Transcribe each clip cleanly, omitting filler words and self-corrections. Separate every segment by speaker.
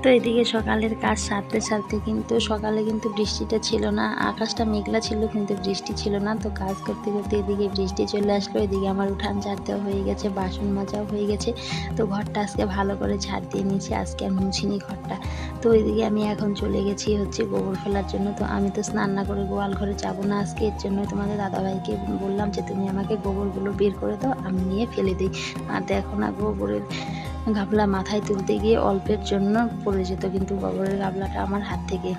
Speaker 1: তো এদিকে সকালের কাজ সারতে সারতে কিন্তু সকালে কিন্তু বৃষ্টিটা ছিল না, আকাশটা মেঘলা ছিল কিন্তু বৃষ্টি ছিল না। তো কাজ করতে করতে এদিকে বৃষ্টি চলে আসলো, এদিকে আমার উঠান ঝাড়তেও হয়ে গেছে, বাসন মাজাও হয়ে গেছে। তো ঘরটা আজকে ভালো করে ঝাড় দিয়ে নিয়েছি, আজকে আর মুছিনি ঘরটা। তো এদিকে আমি এখন চলে গেছি হচ্ছে গোবর ফেলার জন্য। তো আমি তো স্নান না করে গোয়াল ঘরে যাবো না আজকে, এর জন্য তোমাদের দাদাভাইকে বললাম যে তুমি আমাকে গোবরগুলো বের করে দাও, আমি নিয়ে ফেলে দিই। আর দেখো না, গোবরের গাবলা মাথায় তুলতে গিয়ে অল্পের জন্য পড়ে যেত কিন্তু গোবরের গাবলাটা আমার হাত থেকে।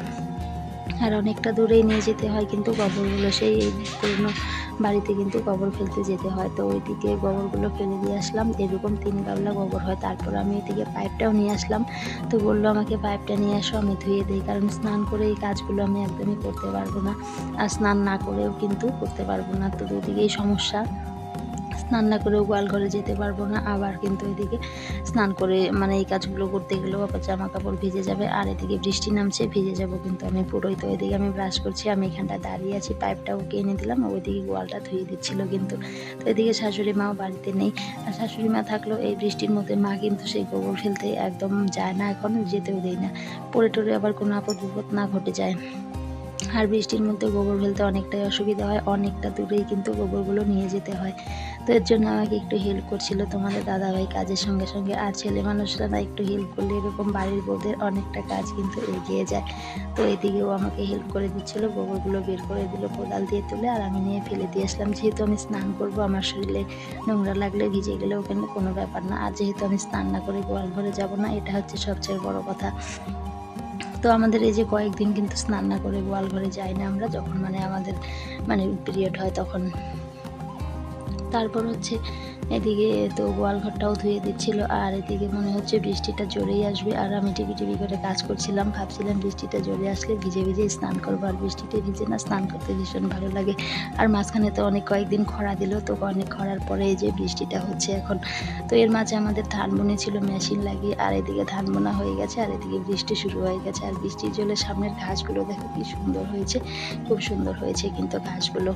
Speaker 1: আর অনেকটা দূরেই নিয়ে যেতে হয় কিন্তু গোবরগুলো, সেই পুরনো বাড়িতে কিন্তু গোবর ফেলতে যেতে হয়। তো ওইদিকে গোবরগুলো ফেলে দিয়ে আসলাম, এরকম 3 গাবলা গোবর হয়। তারপর আমি এদিকে পাইপটাও নিয়ে আসলাম। তো বললো আমাকে পাইপটা নিয়ে আসো, আমি ধুয়ে দিই, কারণ স্নান করে এই কাজগুলো আমি একদমই করতে পারবো না, আর স্নান না করেও কিন্তু করতে পারবো না। তো দুদিকেই সমস্যা, স্নান না করেও গোয়াল ঘরে যেতে পারবো না, আবার কিন্তু এদিকে স্নান করে মানে এই কাজগুলো করতে গেলেও আবার জামা কাপড় ভিজে যাবে, আর এদিকে বৃষ্টি নামছে, ভিজে যাব কিন্তু আমি পুরোই। তো এদিকে আমি ব্রাশ করছি, আমি এখানটায় দাঁড়িয়ে আছি, পাইপটা ওকে এনে দিলাম, ওইদিকে গোয়ালটা ধুয়ে দিচ্ছিল কিন্তু। তো এদিকে শাশুড়ি মাও বাড়িতে নেই, আর শাশুড়ি মা থাকলেও এই বৃষ্টির মধ্যে মা কিন্তু সেই গোবর ফেলতে একদম যায় না, এখন যেতেও দেয় না, পড়ে টরে আবার কোনো আপদ বিপদ না ঘটে যায়। আর বৃষ্টির মধ্যে গোবর ফেলতে অনেকটাই অসুবিধা হয়, অনেকটা দূরেই কিন্তু গোবরগুলো নিয়ে যেতে হয়। তো এর জন্য আমাকে একটু হেল্প করছিল তোমাদের দাদাভাই কাজের সঙ্গে সঙ্গে। আর ছেলে মানুষরা না একটু হেল্প করলে এরকম বাড়ির বউদের অনেকটা কাজ কিন্তু এগিয়ে যায়। তো এদিকেও আমাকে হেল্প করে দিচ্ছিল, গোবরগুলো বের করে দিল কোদাল দিয়ে তুলে, আর আমি নিয়ে ফেলে দিয়ে আসলাম। যেহেতু আমি স্নান করবো, আমার শরীরে নোংরা লাগলে ভিজে গেলেও কিন্তু কোনো ব্যাপার না, আর যেহেতু আমি স্নান না করে গোয়াল ঘরে যাবো না, এটা হচ্ছে সবচেয়ে বড় কথা। তো আমাদের এই যে কয়েকদিন কিন্তু স্নান না করে গোয়াল ঘরে যাই না আমরা, যখন মানে আমাদের মানে পিরিয়ড হয় তখন। তারপর হচ্ছে এদিকে তো গোয়াল ঘরটাও ধুয়ে দিচ্ছিল, আর এদিকে মনে হচ্ছে বৃষ্টিটা জোরেই আসবে, আর আমি টিপি টিপি করে কাজ করছিলাম, ভাবছিলাম বৃষ্টিটা জোরে আসলে ভিজে ভিজে স্নান করবো, আর বৃষ্টিতে ভিজে না স্নান করতে ভীষণ ভালো লাগে। আর মাঝখানে তো অনেক কয়েকদিন খরা দিল, তো অনেক খরার পরে এই যে বৃষ্টিটা হচ্ছে এখন। তো এর মাঝে আমাদের ধান বুনেছিল মেশিন লাগিয়ে, আর এদিকে ধান বোনা হয়ে গেছে, আর এদিকে বৃষ্টি শুরু হয়ে গেছে। আর বৃষ্টির জলে সামনের ঘাসগুলো দেখো কি সুন্দর হয়েছে, খুব সুন্দর হয়েছে কিন্তু ঘাসগুলো।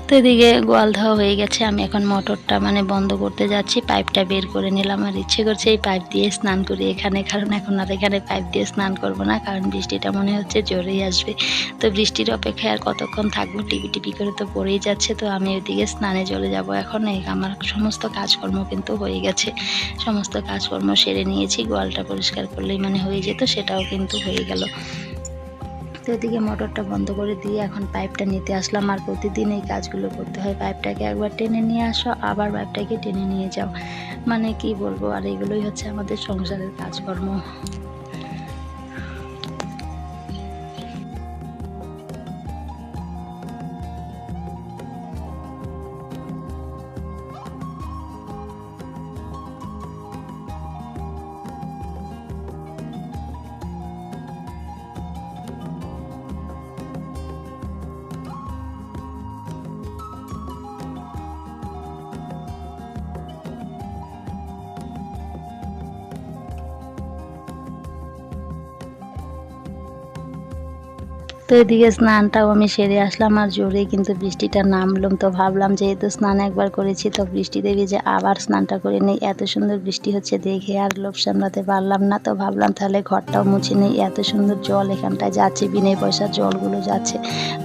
Speaker 1: তো এদিকে গোয়াল ধোয়া হয়ে গেছে, আমি এখন মোটরটা মানে বন্ধ করতে যাচ্ছি, পাইপটা বের করে নিলাম। আর ইচ্ছে করছে এই পাইপ দিয়ে স্নান করি এখানে, কারণ এখন আর এখানে পাইপ দিয়ে স্নান করব না, কারণ বৃষ্টিটা মনে হচ্ছে জোরেই আসবে। তো বৃষ্টির অপেক্ষায় আর কতক্ষণ থাকবো, টিপি টিপি করে তো পড়েই যাচ্ছে। তো আমি ওইদিকে স্নানে চলে যাব এখন। আমার সমস্ত কাজকর্ম কিন্তু হয়ে গেছে, সমস্ত কাজকর্ম সেরে নিয়েছি, গোয়ালটা পরিষ্কার করলেই মানে হয়ে যেত, সেটাও কিন্তু হয়ে গেল। তো এদিকে মোটরটা বন্ধ করে দিয়ে এখন পাইপটা নিতে আসলাম। আর প্রতিদিন এই কাজগুলো করতে হয়, পাইপটাকে একবার টেনে নিয়ে আসো, আবার পাইপটাকে টেনে নিয়ে যাও, মানে কি বলবো। আর এগুলোই হচ্ছে আমাদের সংসারের কাজকর্ম। তো এদিকে স্নানটাও আমি সেরে আসলাম, আর জোরেই কিন্তু বৃষ্টিটা নামলো। তো ভাবলাম যেহেতু স্নান একবার করেছি, তো বৃষ্টিতে ভিজে আবার স্নানটা করে নেই। এত সুন্দর বৃষ্টি হচ্ছে দেখে আর লোভ সামলাতে পারলাম না, তো ভাবলাম তাহলে ঘরটাও মুছে নেই। এত সুন্দর জল এখানটায় যাচ্ছে, বিনা পয়সার জলগুলো যাচ্ছে,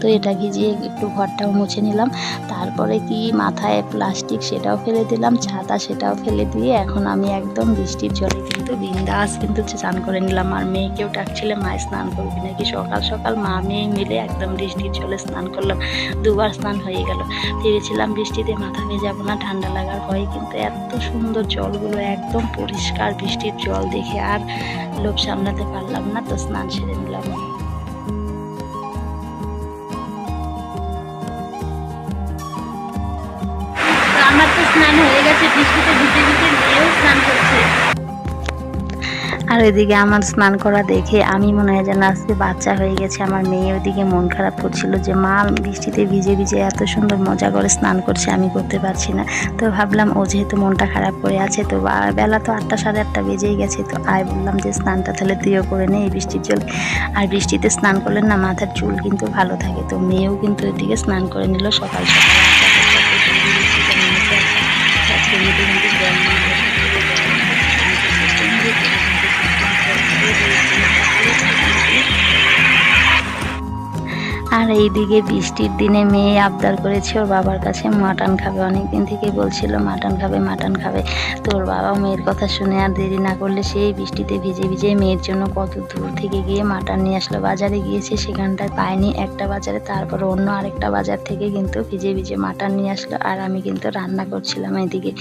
Speaker 1: তো এটা ভিজিয়ে একটু ঘরটাও মুছে নিলাম। তারপরে কি মাথায় প্লাস্টিক সেটাও ফেলে দিলাম, ছাতা সেটাও ফেলে দিয়ে এখন আমি একদম বৃষ্টির জলে কিন্তু বিন্দাস কিন্তু স্নান করে নিলাম। আর মেয়েকেও ডাকছিলে, মা স্নান করবি নাকি, সকাল সকাল মা মেয়ে মিলে একদম বৃষ্টির জলে স্নান করলাম, দুবার স্নান হয়ে গেল। ভেবেছিলাম বৃষ্টিতে মাথা ভেজাবো না, ঠান্ডা লাগার ভয়, কিন্তু এত সুন্দর জলগুলো একদম পরিষ্কার, বৃষ্টির জল দেখে আর লোভ সামলাতে পারলাম না, তো স্নান সেরে নিলাম। আর ওইদিকে আমার স্নান করা দেখে আমি মনে হয় যেন আজকে বাচ্চা হয়ে গেছে। আমার মেয়ে ওইদিকে মন খারাপ করছিল যে মা বৃষ্টিতে ভিজে ভিজে এত সুন্দর মজা করে স্নান করছে, আমি করতে পারছি না। তো ভাবলাম ও যেহেতু মনটা খারাপ করে আছে, তো বেলা তো 8টা সাড়ে 8টা বেজেই গেছে, তো বললাম যে স্নানটা তাহলে তুইও করে নে এই বৃষ্টির জল। আর বৃষ্টিতে স্নান করলে না মাথার চুল কিন্তু ভালো থাকে। তো মেয়েও কিন্তু ওইদিকে স্নান করে নিল সকাল সকাল। আর এইদিকে বৃষ্টির দিনে মেয়ে আবদার করেছে ওর বাবার কাছে মাটন খাবে, অনেকদিন থেকে বলছিল মাটন খাবে মাটন খাবে। তো ওর বাবা মেয়ের কথা শুনে আর দেরি না করলে সেই বৃষ্টিতে ভিজে ভিজে মেয়ের জন্য কত দূর থেকে গিয়ে মাটন নিয়ে আসলো। বাজারে গিয়েছে, সেখানটায় পায়নি একটা বাজারে, তারপর অন্য আরেকটা বাজার থেকে কিন্তু ভিজে ভিজে মাটন নিয়ে আসলো। আর আমি কিন্তু রান্না করছিলাম এদিকে।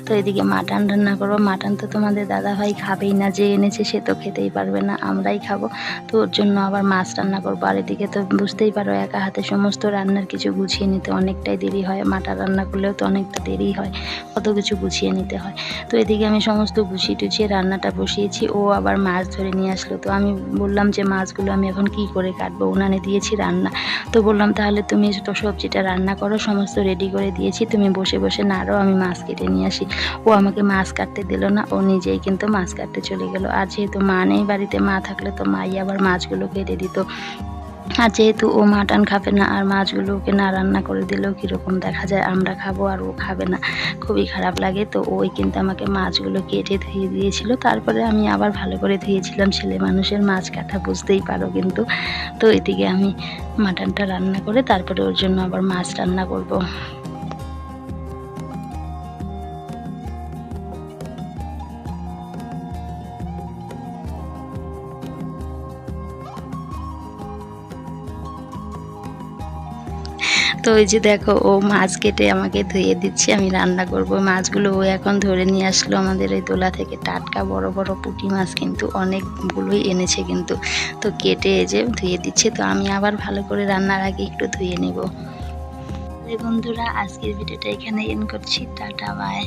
Speaker 1: তো এদিকে মাটন রান্না করবো। মাটন তো তোমাদের দাদা ভাই খাবেই না, যে এনেছে সে তো খেতেই পারবে না, আমরাই খাবো। তো ওর জন্য আবার মাছ রান্না করবো। আর এদিকে তো বুঝতেই পারো একা হাতে সমস্ত রান্নার কিছু গুছিয়ে নিতে অনেকটাই দেরি হয়। মাটন রান্না করলেও তো অনেকটা দেরি হয়, কত কিছু গুছিয়ে নিতে হয়। তো এদিকে আমি সমস্ত গুছিয়ে টুছিয়ে রান্নাটা বসিয়েছি। ও আবার মাছ ধরে নিয়ে আসলো। তো আমি বললাম যে মাছগুলো আমি এখন কি করে কাটবো, উনানে দিয়েছি রান্না। তো বললাম তাহলে তুমি তো সবজিটা রান্না করো, সমস্ত রেডি করে দিয়েছি, তুমি বসে বসে নাড়ো, আমি মাছ কেটে নিয়ে আসি। ও আমাকে মাছ কাটতে দিল না, ও নিজেই কিন্তু মাছ কাটতে চলে গেল। আর যেহেতু মা নেই বাড়িতে, মা থাকলে তো মাই আবার মাছগুলো কেটে দিত। আর যেহেতু ও মাটন খাবে না, আর মাছগুলো ওকে না রান্না করে দিলেও কীরকম দেখা যায়, আমরা খাবো আর ও খাবে না, খুবই খারাপ লাগে। তো ওই কিন্তু আমাকে মাছগুলো কেটে ধুয়ে দিয়েছিল, তারপরে আমি আবার ভালো করে ধুয়েছিলাম। ছেলে মানুষের মাছ কাটা বুঝতেই পারো কিন্তু। তো এদিকে আমি মাটনটা রান্না করে তারপরে ওর জন্য আবার মাছ রান্না করব। তো ওই যে দেখো ও মাছ কেটে আমাকে ধুয়ে দিচ্ছে, আমি রান্না করব। মাছগুলো ও এখন ধরে নিয়ে আসলো আমাদের এই দোলা থেকে, টাটকা বড় বড় পুঁটি মাছ, কিন্তু অনেকগুলোই এনেছে কিন্তু। তো কেটে এই যে ধুয়ে দিচ্ছে। তো আমি আবার ভালো করে রান্নার আগে একটু ধুয়ে নেব। বন্ধুরা, আজকের ভিডিওটা এখানে এন্ড করছি। Tata bye.